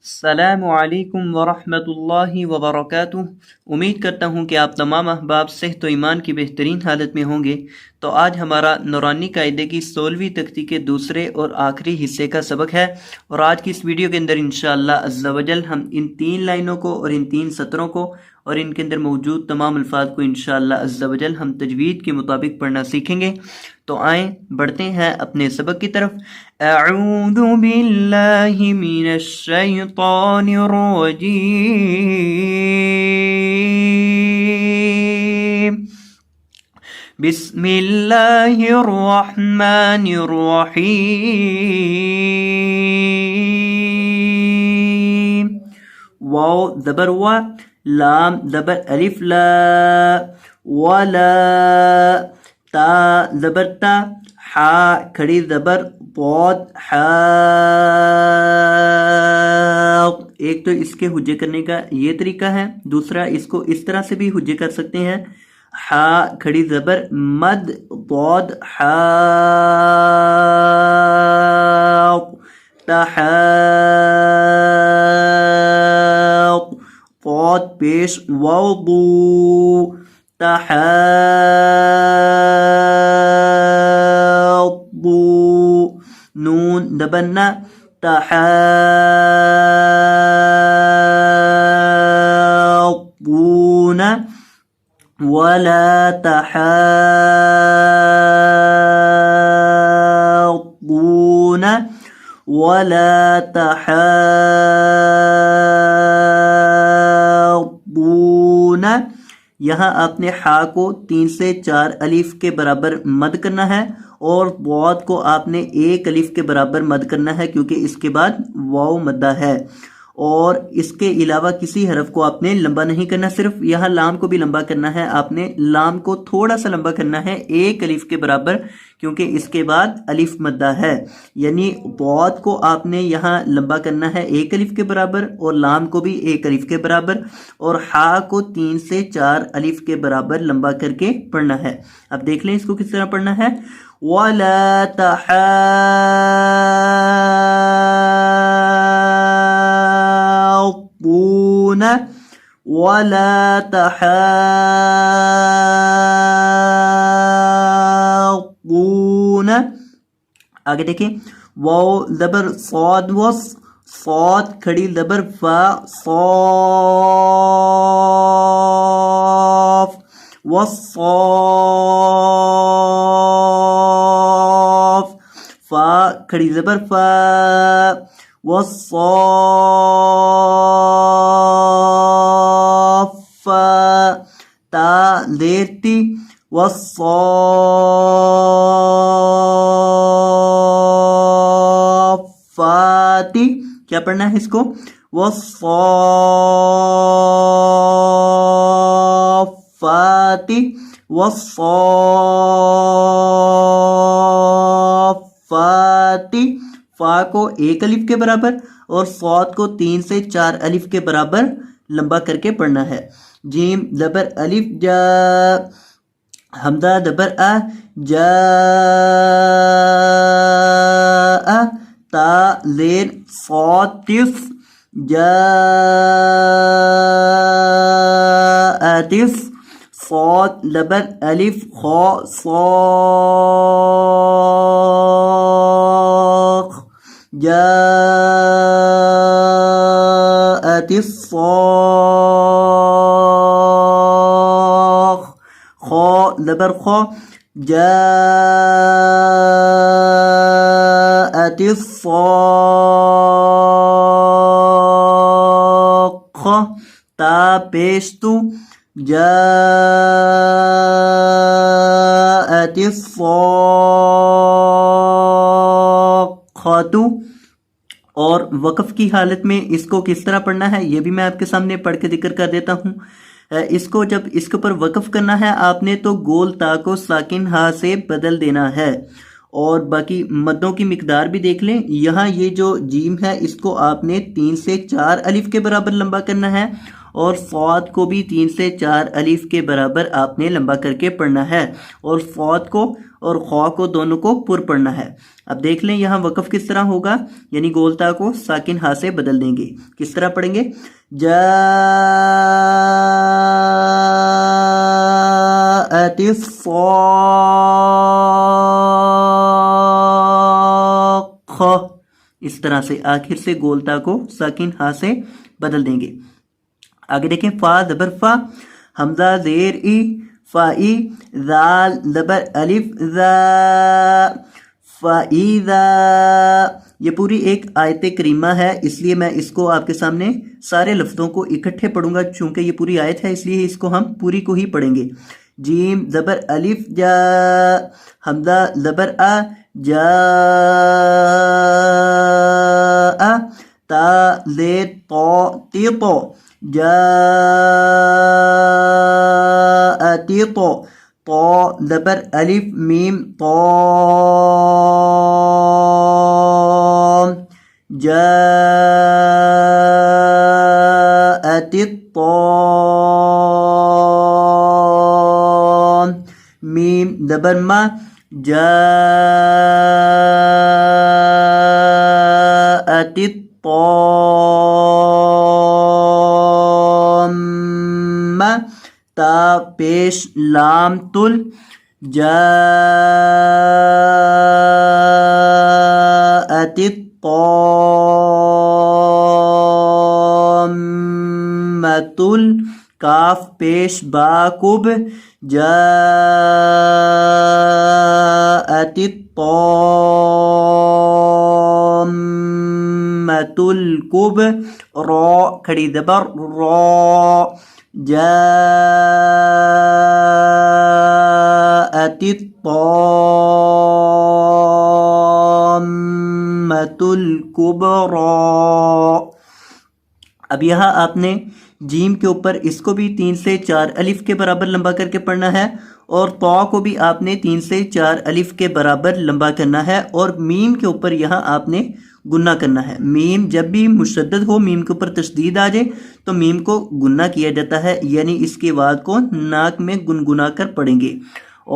السلام علیکم ورحمۃ اللہ وبرکاتہ۔ امید کرتا ہوں کہ آپ تمام احباب صحت و ایمان کی بہترین حالت میں ہوں گے۔ تو آج ہمارا نورانی قاعدے کی 16ویں تختی کے دوسرے اور آخری حصے کا سبق ہے، اور آج کی اس ویڈیو کے اندر انشاءاللہ عز و جل ہم ان 3 لائنوں کو اور ان 3 سطروں کو اور ان کے اندر موجود تمام الفاظ کو انشاءاللہ عز و جل ہم تجوید کے مطابق پڑھنا سیکھیں گے۔ تو آئیں بڑھتے ہیں اپنے سبق کی طرف۔ اعوذ باللہ من الشیطان الرجیم، بسم اللہ الرحمن الرحیم۔ واو زبر و، لام زبر الف لا، ولا، تا زبر تا، حا کھڑی زبر پود حا۔ ایک تو اس کے حجے کرنے کا یہ طریقہ ہے، دوسرا اس کو اس طرح سے بھی حجے کر سکتے ہیں۔ حا کھڑی زبر مد پود حا، تحاق پود پیش وضو، تحاضو، نون دبنا تحاضون، ولا تحاضون، ولا تحاضون۔ یہاں آپ نے حا کو 3 سے 4 الف کے برابر مد کرنا ہے، اور ضاد کو آپ نے 1 الف کے برابر مد کرنا ہے، کیونکہ اس کے بعد واو مدہ ہے، اور اس کے علاوہ کسی حرف کو آپ نے لمبا نہیں کرنا۔ صرف یہاں لام کو بھی لمبا کرنا ہے، آپ نے لام کو تھوڑا سا لمبا کرنا ہے 1 الف کے برابر، کیونکہ اس کے بعد الف مدہ ہے، یعنی ضاد کو آپ نے یہاں لمبا کرنا ہے 1 الف کے برابر، اور لام کو بھی 1 الف کے برابر، اور حا کو 3 سے 4 الف کے برابر لمبا کر کے پڑھنا ہے۔ اب دیکھ لیں اس کو کس طرح پڑھنا ہے۔ وَلَا تَحَاضُّونَ، وَلَا تَحَاضُّونَ۔ آگے دیکھیں، واو زبر صاد وص، صاد کھڑی زبر فا، صاف والصاف، فا کھڑی زبر فا، والصافا، تا زیر تی، والصافاتی۔ کیا پڑھنا ہے اس کو؟ والصافاتی، والصافاتی۔ فا کو 1 الف کے برابر اور صاد کو 3 سے 4 الف کے برابر لمبا کر کے پڑھنا ہے۔ جیم زبر الف جا، حمزہ زبر ا، جا، تا زیر صاد تف، جا اتف، صاد زبر الف خا، صاخ، جاءت الصاخ، خا زبر خا، جاءت الصاخة، تا پیش تو، جاءت الصاخة۔ اور وقف کی حالت میں اس کو کس طرح پڑھنا ہے یہ بھی میں آپ کے سامنے پڑھ کے ذکر کر دیتا ہوں۔ اس کو جب اس کے اوپر وقف کرنا ہے آپ نے تو گول تا کو ساکن ہا سے بدل دینا ہے، اور باقی مدوں کی مقدار بھی دیکھ لیں۔ یہاں یہ جو جیم ہے اس کو آپ نے 3 سے 4 الف کے برابر لمبا کرنا ہے، اور صاد کو بھی 3 سے 4 الف کے برابر آپ نے لمبا کر کے پڑھنا ہے اور صاد کو اور خا کو دونوں کو پر پڑھنا ہے۔ اب دیکھ لیں یہاں وقف کس طرح ہوگا، یعنی گولتا کو ساکن ہا سے بدل دیں گے۔ کس طرح پڑھیں گے؟ جاءت الصاخة، اس طرح سے آخر سے گولتا کو ساکن ہا سے بدل دیں گے۔ آگے دیکھیں، فا زبر فا، حمزہ زیر ای، فائی، ذال زبر الف ذا، فائذا۔ یہ پوری ایک آیت کریمہ ہے، اس لیے میں اس کو آپ کے سامنے سارے لفظوں کو اکٹھے پڑھوں گا، چونکہ یہ پوری آیت ہے اس لیے اس کو ہم پوری کو ہی پڑھیں گے۔ جیم زبر الف جا، حمزہ زبر آ، جا، تا زیر تو، تی تو، جا تی تو، تو زبر الف میم تو، جاءت الطامة، میم زبر ما، جاءت الطامة، تا پیش لام تل، جاءت الطامة، کاف پیش با کب، جاءت الطامة الکبری، را کھڑی زبر را، جاءت الطامة الکبری۔ اب یہاں آپ نے جیم کے اوپر اس کو بھی 3 سے 4 الف کے برابر لمبا کر کے پڑھنا ہے اور طا کو بھی آپ نے 3 سے 4 الف کے برابر لمبا کرنا ہے اور میم کے اوپر یہاں آپ نے گنہ کرنا ہے۔ میم جب بھی مشدد ہو، میم کے اوپر تشدید آ جائے تو میم کو گنہ کیا جاتا ہے، یعنی اس کے آواز کو ناک میں گنگنا کر پڑھیں گے۔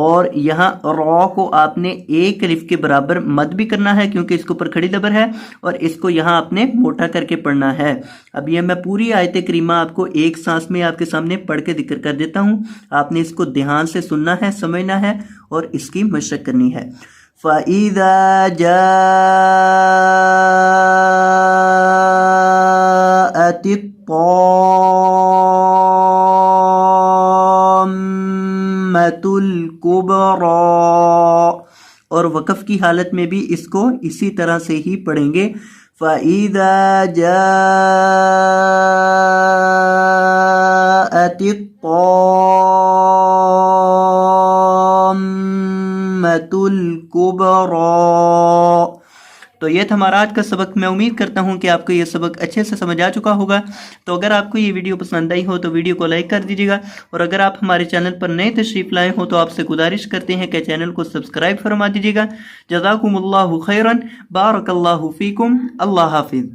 اور یہاں را کو آپ نے 1 الف کے برابر مد بھی کرنا ہے کیونکہ اس کے اوپر کھڑی زبر ہے اور اس کو یہاں آپ نے موٹا کر کے پڑھنا ہے۔ اب یہ میں پوری آیت کریمہ آپ کو ایک سانس میں آپ کے سامنے پڑھ کے ذکر کر دیتا ہوں، آپ نے اس کو دھیان سے سننا ہے، سمجھنا ہے اور اس کی مشق کرنی ہے۔ فَإِذَا جَاءَتِ الطامة الکبری، اور وقف کی حالت میں بھی اس کو اسی طرح سے ہی پڑھیں گے۔ فَإِذَا جَاءَتِ الطامة الکبری۔ تو یہ تھا ہمارا آج کا سبق۔ میں امید کرتا ہوں کہ آپ کو یہ سبق اچھے سے سمجھ آ چکا ہوگا۔ تو اگر آپ کو یہ ویڈیو پسند آئی ہو تو ویڈیو کو لائک کر دیجیے گا، اور اگر آپ ہمارے چینل پر نئے تشریف لائے ہو تو آپ سے گزارش کرتے ہیں کہ چینل کو سبسکرائب فرما دیجیے گا۔ جزاکم اللہ خیرا، بارک اللہ فیکم، اللہ حافظ۔